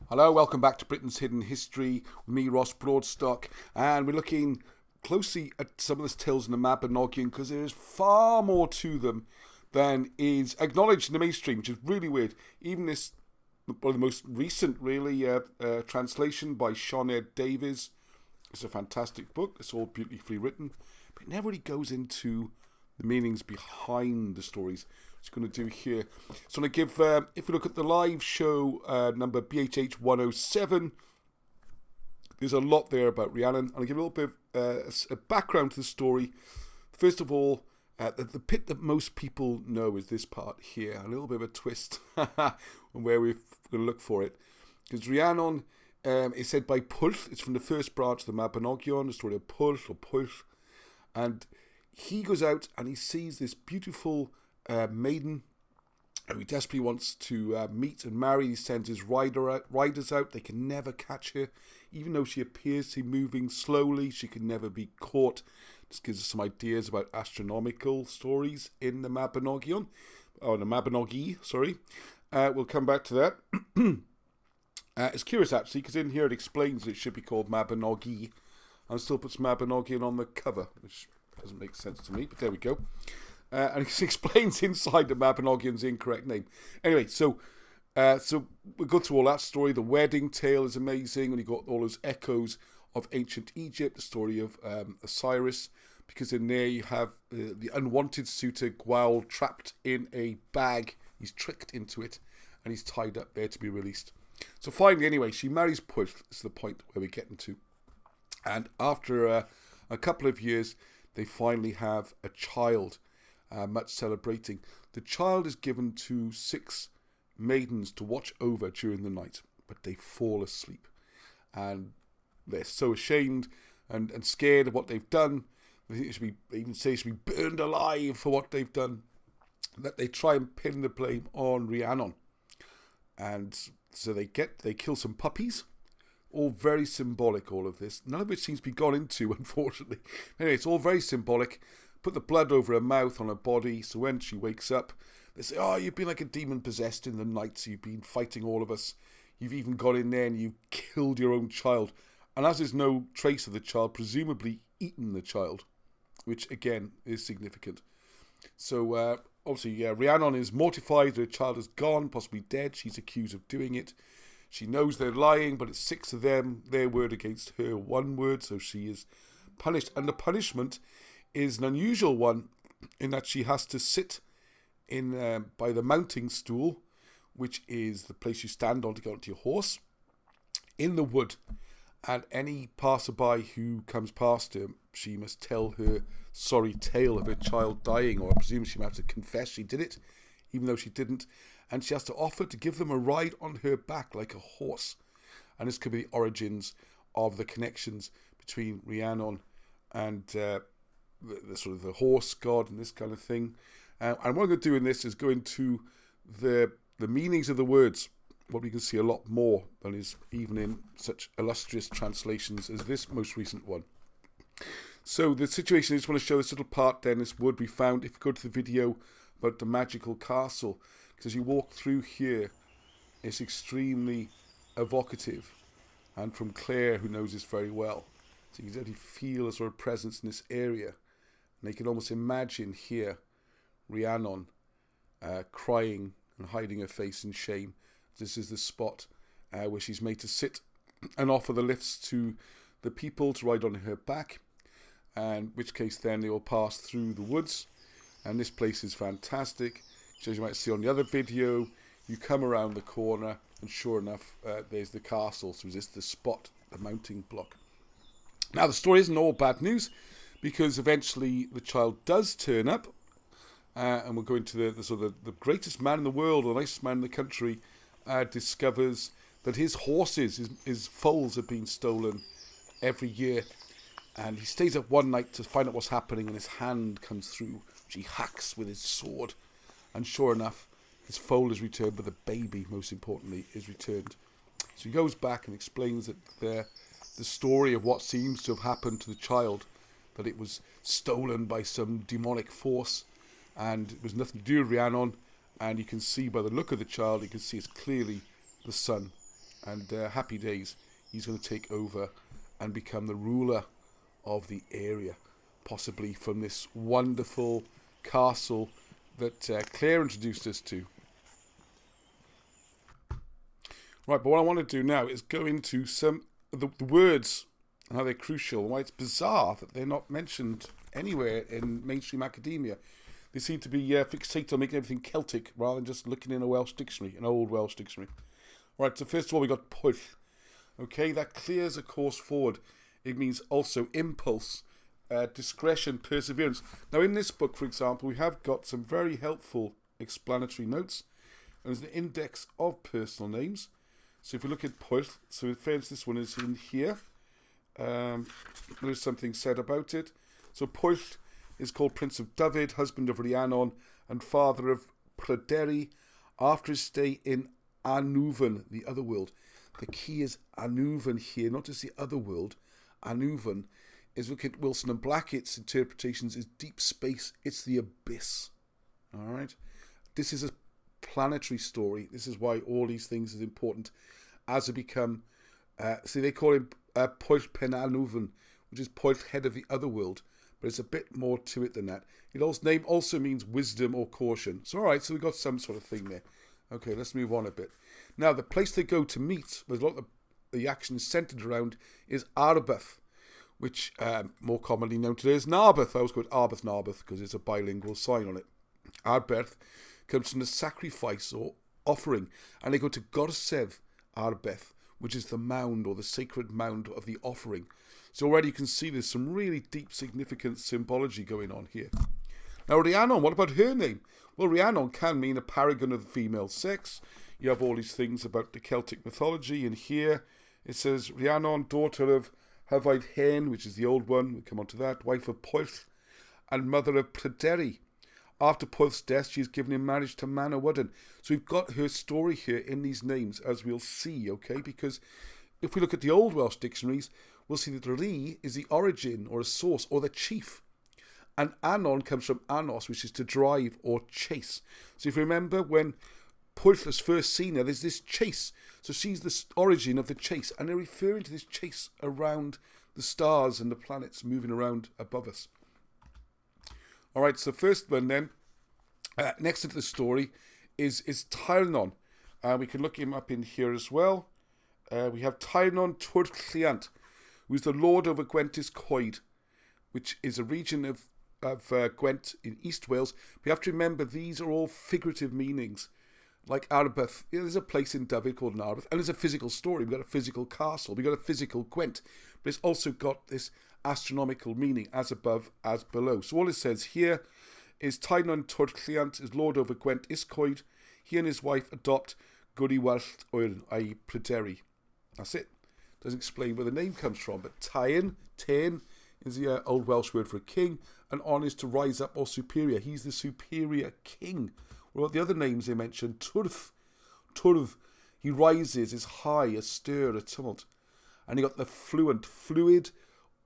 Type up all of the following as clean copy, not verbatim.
Hello, welcome back to Britain's Hidden History with me, Ross Broadstock, and we're looking closely at some of the tales in the Mabinogi because there is far more to them than is acknowledged in the mainstream, which is really weird. Even this, one of the most recent, really, translation by Sioned Davies. It's a fantastic book. It's all beautifully written, but it never really goes into the meanings behind the stories. It's going to do here. So I'm going to give, if we look at the live show number BHH 107, there's a lot there about Rhiannon. I'll give a little bit of a background to the story. First of all, the bit that most people know is this part here. A little bit of a twist on where we're going to look for it. Because Rhiannon is said by Pwyll. It's from the first branch of the Mabinogion, the story of Pwyll. And he goes out and he sees this beautiful maiden who he desperately wants to meet and marry. He sends his riders out. They can never catch her. Even though she appears to be moving slowly, she can never be caught. This gives us some ideas about astronomical stories in the Mabinogion. Oh, the Mabinogi, sorry. We'll come back to that. It's curious, actually, because in here it explains it should be called Mabinogi and still puts Mabinogion on the cover, which doesn't make sense to me, but there we go. And it explains inside the Mabinogion's incorrect name. Anyway, so we'll go through all that story. The wedding tale is amazing, and you got all those echoes of ancient Egypt, the story of Osiris, because in there you have the unwanted suitor Gwawl trapped in a bag. He's tricked into it, and he's tied up there to be released. So finally, anyway, she marries Pwyll. This is the point where we're getting to. And after a couple of years, they finally have a child. Much celebrating. The child is given to 6 maidens to watch over during the night, but they fall asleep. And they're so ashamed and scared of what they've done. They even say they should be burned alive for what they've done, that they try and pin the blame on Rhiannon. And so they kill some puppies. All very symbolic, all of this. None of it seems to be gone into, unfortunately. Anyway, it's all very symbolic. Put the blood over her mouth, on her body, so when she wakes up, they say, oh, you've been like a demon possessed in the night, so you've been fighting all of us. You've even gone in there and you've killed your own child. And as there's no trace of the child, presumably eaten the child, which again is significant. So obviously, Rhiannon is mortified. Her child is gone, possibly dead. She's accused of doing it. She knows they're lying, but it's 6 of them, their word against her one word, so she is punished. And the punishment is an unusual one in that she has to sit in by the mounting stool, which is the place you stand on to get onto your horse, in the wood. And any passerby who comes past her, she must tell her sorry tale of her child dying, or I presume she might have to confess she did it, even though she didn't. And she has to offer to give them a ride on her back like a horse. And this could be the origins of the connections between Rhiannon and the sort of the horse god and this kind of thing. And what I'm going to do in this is go into the meanings of the words, what we can see a lot more than is even in such illustrious translations as this most recent one. So the situation, I just want to show this little part then, this would be found if you go to the video about the magical castle, because as you walk through here, it's extremely evocative, and from Claire, who knows this very well. So you can actually feel a sort of presence in this area. And you can almost imagine here Rhiannon crying and hiding her face in shame. This is the spot where she's made to sit and offer the lifts to the people to ride on her back, and in which case then they will pass through the woods. And this place is fantastic. So as you might see on the other video, you come around the corner and sure enough there's the castle. So this is the spot, the mounting block. Now the story isn't all bad news, because eventually the child does turn up, and we'll go into the sort of the greatest man in the world, or the nicest man in the country, discovers that his horses, his foals, have been stolen every year, and he stays up one night to find out what's happening, and his hand comes through, which he hacks with his sword, and sure enough, his foal is returned, but the baby, most importantly, is returned. So he goes back and explains that the story of what seems to have happened to the child, that it was stolen by some demonic force, and it was nothing to do with Rhiannon. And you can see by the look of the child, you can see it's clearly the son And happy days, he's going to take over and become the ruler of the area, possibly from this wonderful castle that Claire introduced us to. Right, but what I want to do now is go into some of the words and how they're crucial, and why it's bizarre that they're not mentioned anywhere in mainstream academia. They seem to be fixated on making everything Celtic rather than just looking in a Welsh dictionary, an old Welsh dictionary. Right, so first of all we got Pwyll. Okay, that clears a course forward. It means also impulse, discretion, perseverance. Now in this book, for example, we have got some very helpful explanatory notes. And there's an index of personal names. So if we look at Pwyll, so for instance, this one is in here. There's something said about it. So Pwyll is called Prince of Dyfed, husband of Rhiannon, and father of Pryderi, after his stay in Annwfn, the other world. The key is Annwfn here, not just the other world. Annwfn is, look at Wilson and Blackett's interpretations, is deep space. It's the abyss. All right. This is a planetary story. This is why all these things is important as they become. See, they call him Pwyll pen Annwfn, which is Pwyll, head of the other world. But it's a bit more to it than that. Its name also means wisdom or caution. So, all right, so we've got some sort of thing there. Okay, let's move on a bit. Now, the place they go to meet, where a lot of the action is centred around, is Arbeth, which more commonly known today as Narberth. I always call it Arbeth Narberth because it's a bilingual sign on it. Arbeth comes from the sacrifice or offering, and they go to Gorsedd Arbeth, which is the mound or the sacred mound of the offering. So already you can see there's some really deep, significant symbology going on here. Now, Rhiannon, what about her name? Well, Rhiannon can mean a paragon of the female sex. You have all these things about the Celtic mythology, and here it says Rhiannon, daughter of Hyfryd Hen, which is the old one, we'll come on to that, wife of Pwyll, and mother of Pryderi. After Pwyll's death, she is given in marriage to Manawydan. So we've got her story here in these names, as we'll see, okay? Because if we look at the Old Welsh dictionaries, we'll see that Rhi is the origin or a source or the chief. And Annon comes from Annos, which is to drive or chase. So if you remember when Pwyll has first seen her, there's this chase. So she's the origin of the chase. And they're referring to this chase around the stars and the planets moving around above us. All right, so first one then, next to the story is Tyrnon. We can look him up in here as well. We have Tyrnon Twrlliant, who is the lord over Gwentis Coed, which is a region of Gwent in East Wales. We have to remember these are all figurative meanings. Like Arbeth, there's a place in Dyfed called Arbeth, and there's a physical story. We've got a physical castle, we've got a physical Gwent, but it's also got this astronomical meaning, as above, as below. So all it says here is Tyrnon Twrlliant is lord over Gwent Iscoed. He and his wife adopt Gwrywallt Oer, i.e. Pryderi. That's it. Doesn't explain where the name comes from, but Tyn is the old Welsh word for a king, and on is to rise up or superior. He's the superior king. What about the other names they mentioned? Turf, he rises, is high, a stir, a tumult. And you got the fluent, fluid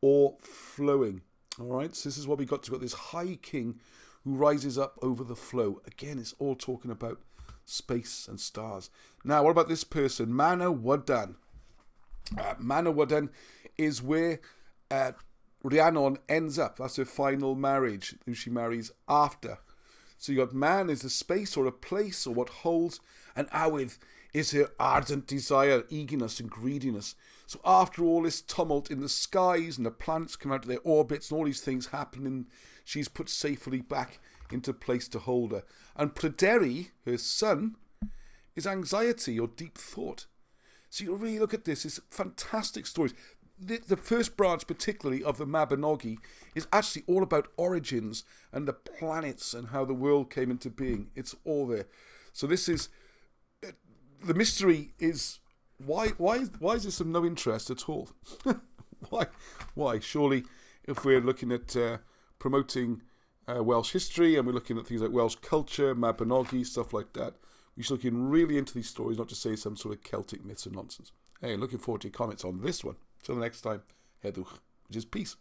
or flowing. All right, so this is what we got. To got this high king who rises up over the flow. Again, it's all talking about space and stars. Now, what about this person? Manawydan. Manawydan is where Rhiannon ends up. That's her final marriage, who she marries after. So you got man is the space or a place or what holds, and Awydd is her ardent desire, eagerness and greediness. So after all this tumult in the skies and the planets come out of their orbits and all these things happening, she's put safely back into place to hold her. And Pryderi, her son, is anxiety or deep thought. So you really look at this, it's fantastic stories. The first branch, particularly of the Mabinogi, is actually all about origins and the planets and how the world came into being. It's all there. So this is the mystery. Is why is this of no interest at all? Why? Surely, if we're looking at promoting Welsh history and we're looking at things like Welsh culture, Mabinogi, stuff like that, we should look really into these stories, not just say some sort of Celtic myths and nonsense. Hey, looking forward to your comments on this one. Till the next time, Hedwch, which is peace.